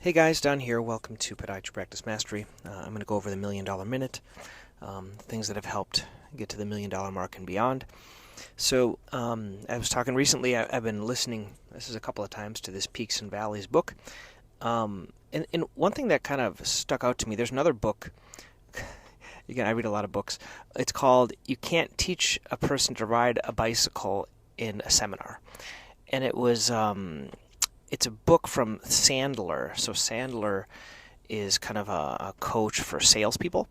Hey guys, Don here. Welcome to Podiatry Practice Mastery. I'm going to go over the $1 Million Minute, things that have helped get to the $1 million mark and beyond. So I was talking recently, I've been listening, this is a couple of times, to this Peaks and Valleys book. And one thing that kind of stuck out to me, there's another book, again, I read a lot of books, it's called You Can't Teach a Person to Ride a Bicycle in a Seminar. And it was... It's a book from Sandler. So Sandler is kind of a coach for salespeople.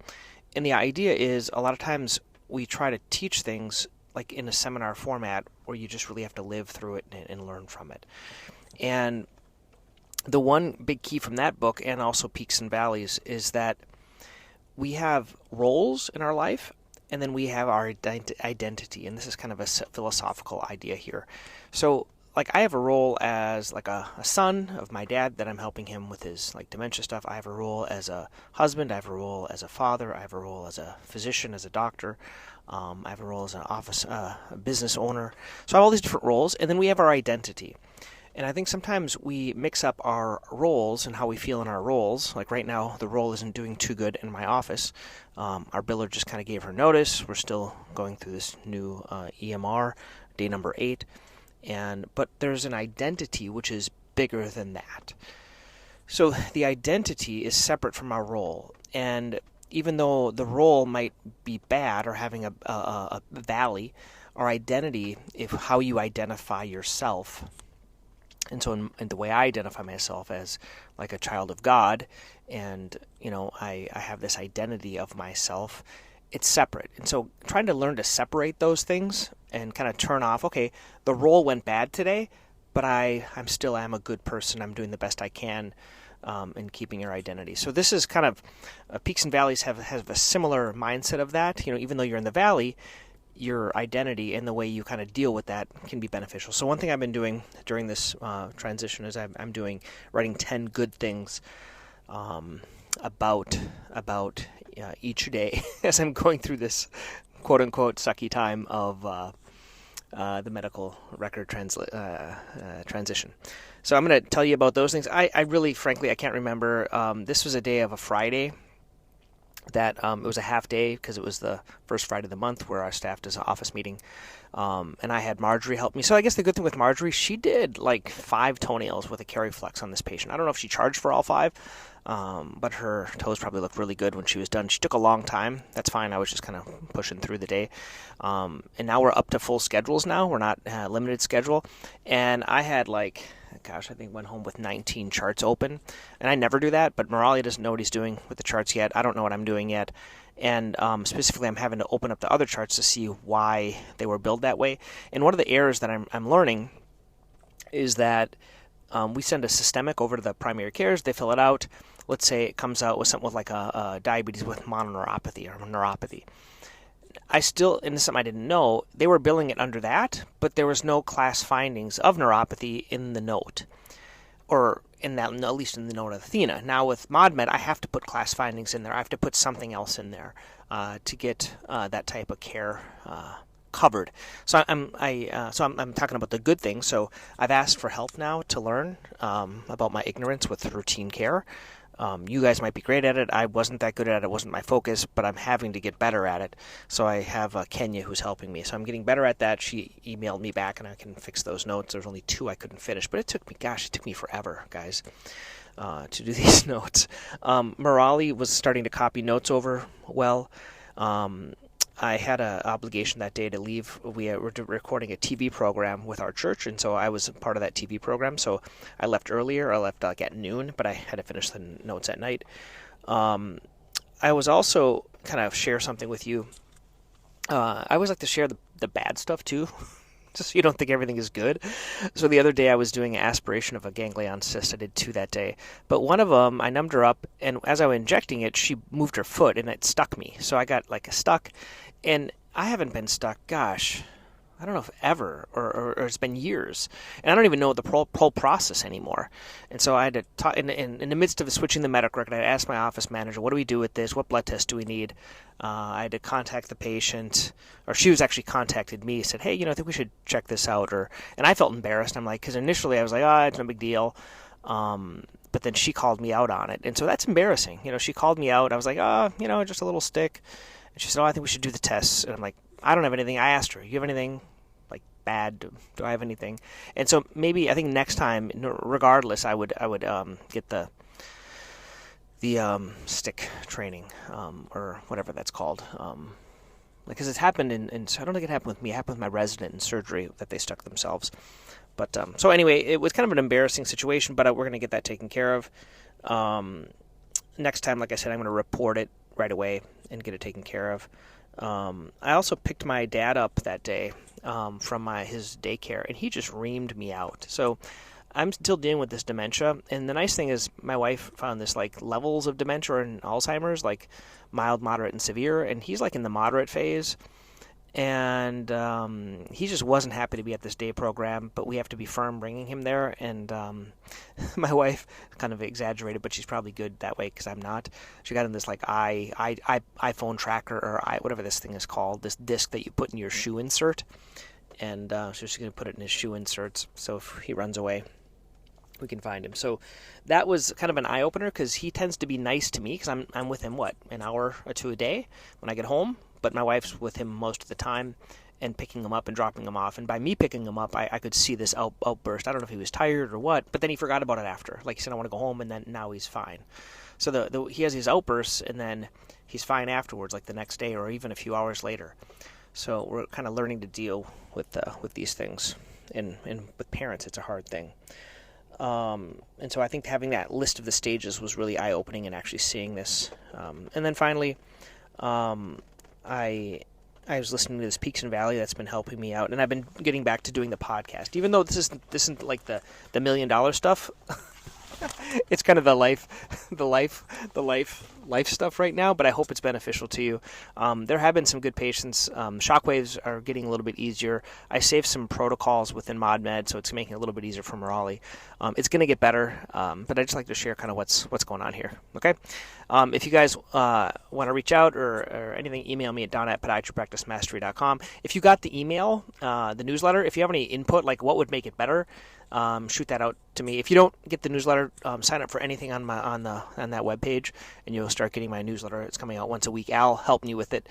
And the idea is a lot of times we try to teach things like in a seminar format where you just really have to live through it and learn from it. And the one big key from that book, and also Peaks and Valleys, is that we have roles in our life and then we have our identity. And this is kind of a philosophical idea here. So like I have a role as like a son of my dad that I'm helping him with his like dementia stuff. I have a role as a husband. I have a role as a father. I have a role as a physician, as a doctor. I have a role as an office business owner. So I have all these different roles, and then we have our identity. And I think sometimes we mix up our roles and how we feel in our roles. Like right now, the role isn't doing too good in my office. Our biller just kind of gave her notice. We're still going through this new EMR, day number 8. But there's an identity which is bigger than that. So the identity is separate from our role. And even though the role might be bad or having a valley, our identity, if how you identify yourself, and so in the way I identify myself as like a child of God, and I have this identity of myself, it's separate. And so trying to learn to separate those things and kind of turn off, okay, the role went bad today, but I'm still am a good person. I'm doing the best I can in keeping your identity. So this is kind of, Peaks and Valleys have a similar mindset of that. Even though you're in the valley, your identity and the way you kind of deal with that can be beneficial. So one thing I've been doing during this transition is I'm writing 10 good things about each day as I'm going through this quote-unquote sucky time of the medical record transition. So I'm going to tell you about those things. I really, frankly, I can't remember. This was a day of a Friday that it was a half day because it was the first Friday of the month where our staff does an office meeting. And I had Marjorie help me. So I guess the good thing with Marjorie, she did like 5 toenails with a Cariflex on this patient. I don't know if she charged for all 5, but her toes probably looked really good when she was done. She took a long time. That's fine. I was just kind of pushing through the day. And now we're up to full schedules now. We're not limited schedule. And I had I think went home with 19 charts open. And I never do that, but Morali doesn't know what he's doing with the charts yet. I don't know what I'm doing yet. And specifically, I'm having to open up the other charts to see why they were built that way. And one of the errors that I'm learning is that we send a systemic over to the primary cares. They fill it out. Let's say it comes out with something with like a diabetes with mononeuropathy or neuropathy. And this is something I didn't know, they were billing it under that, but there was no class findings of neuropathy in the note, or in that, at least in the note of Athena. Now with ModMed, I have to put class findings in there. I have to put something else in there to get that type of care covered. So I'm talking about the good things. So I've asked for help now to learn about my ignorance with routine care. You guys might be great at it. I wasn't that good at it. It wasn't my focus, but I'm having to get better at it. So I have Kenya who's helping me. So I'm getting better at that. She emailed me back and I can fix those notes. There's only 2 I couldn't finish, but it took me forever, guys, to do these notes. Morali was starting to copy notes over well. I had an obligation that day to leave. We were recording a TV program with our church, and so I was part of that TV program. So I left earlier. I left at noon, but I had to finish the notes at night. I was also kind of share something with you. I always like to share the bad stuff too, just so you don't think everything is good. So the other day I was doing an aspiration of a ganglion cyst. I did 2 that day. But one of them, I numbed her up, and as I was injecting it, she moved her foot, and it stuck me. So I got stuck. And I haven't been stuck, gosh, I don't know if ever, or it's been years. And I don't even know the whole process anymore. And so I had to talk, in the midst of switching the medical record, I asked my office manager, what do we do with this? What blood test do we need? I had to contact the patient, or she was actually contacted me, said, hey, I think we should check this out. And I felt embarrassed. I'm like, because initially I was like, it's no big deal. But then she called me out on it. And so that's embarrassing. She called me out. I was like, just a little stick. And she said, I think we should do the tests. And I'm like, I don't have anything. I asked her, you have anything like bad? Do I have anything? And so maybe I think next time, regardless, I would get the stick training, or whatever that's called. Because it's happened I don't think it happened with me. It happened with my resident in surgery that they stuck themselves. But so anyway, it was kind of an embarrassing situation, but we're going to get that taken care of. Next time, like I said, I'm going to report it right away and get it taken care of. I also picked my dad up that day from his daycare, and he just reamed me out. So I'm still dealing with this dementia, and the nice thing is my wife found this like levels of dementia and Alzheimer's, like mild, moderate, and severe, and he's like in the moderate phase. And he just wasn't happy to be at this day program, but we have to be firm bringing him there. And my wife kind of exaggerated, but she's probably good that way because I'm not. She got in this like iPhone tracker, or whatever this thing is called, this disc that you put in your shoe insert. And so she's going to put it in his shoe inserts, so if he runs away, we can find him. So that was kind of an eye-opener because he tends to be nice to me because I'm with him, an hour or two a day when I get home. But my wife's with him most of the time and picking him up and dropping him off. And by me picking him up, I could see this outburst. I don't know if he was tired or what, but then he forgot about it after. Like he said, I want to go home, and then now he's fine. So he has these outbursts, and then he's fine afterwards, like the next day or even a few hours later. So we're kind of learning to deal with these things. And with parents, it's a hard thing. And so I think having that list of the stages was really eye-opening and actually seeing this. And then finally, I was listening to this Peaks and Valley that's been helping me out, and I've been getting back to doing the podcast. Even though this isn't like the $1 million stuff, it's kind of the life stuff right now. But I hope it's beneficial to you. There have been some good patients. Shockwaves are getting a little bit easier. I saved some protocols within ModMed, so it's making it a little bit easier for Morale. It's going to get better, but I just like to share kind of what's going on here. Okay. If you guys want to reach out or anything, email me at don@podiatrypracticemastery.com. If you got the email, the newsletter, if you have any input, like what would make it better, shoot that out to me. If you don't get the newsletter, sign up for anything on that webpage, and you'll start getting my newsletter. It's coming out once a week. Al helped me with it.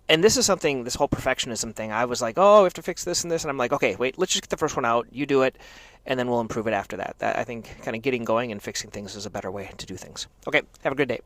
And this is something, this whole perfectionism thing, I was like, we have to fix this and this. And I'm like, okay, wait, let's just get the first one out. You do it, and then we'll improve it after that. I think kind of getting going and fixing things is a better way to do things. Okay, have a good day.